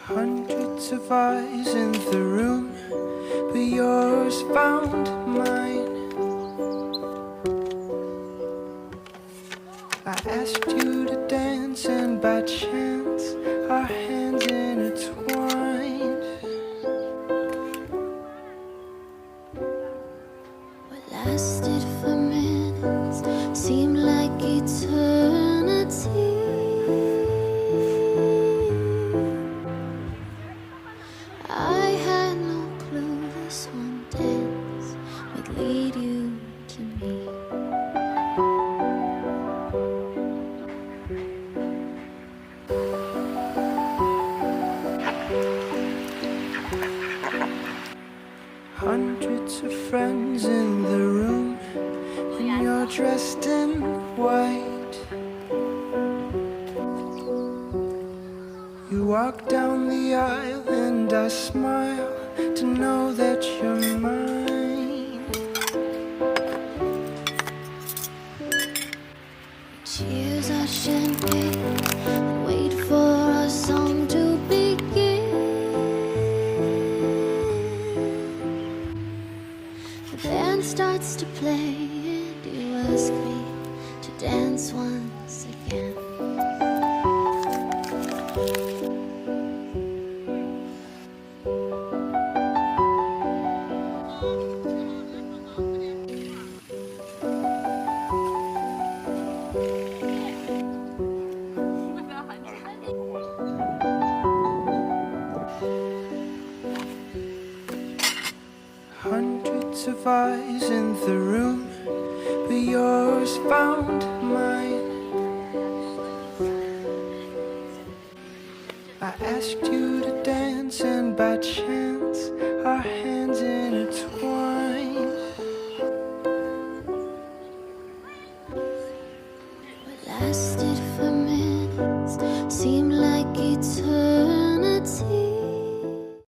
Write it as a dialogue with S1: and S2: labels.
S1: Hundreds of eyes in the room, but yours found mine. I asked you to dance, and by chance, our hands intertwined.
S2: What lasted for minutes seemed like eternity. I had no clue this one dance would lead you to me.
S1: Hundreds of friends in the room, and you're dressed in white. You walk down the aisle and I smile to know that you're mine.
S2: Cheers our champagne and wait for our song to begin. The band starts to play and you ask me to dance once again.
S1: Hundreds of eyes in the room, but yours found mine. I asked you to dance, and by chance, our hands intertwined.
S2: What lasted for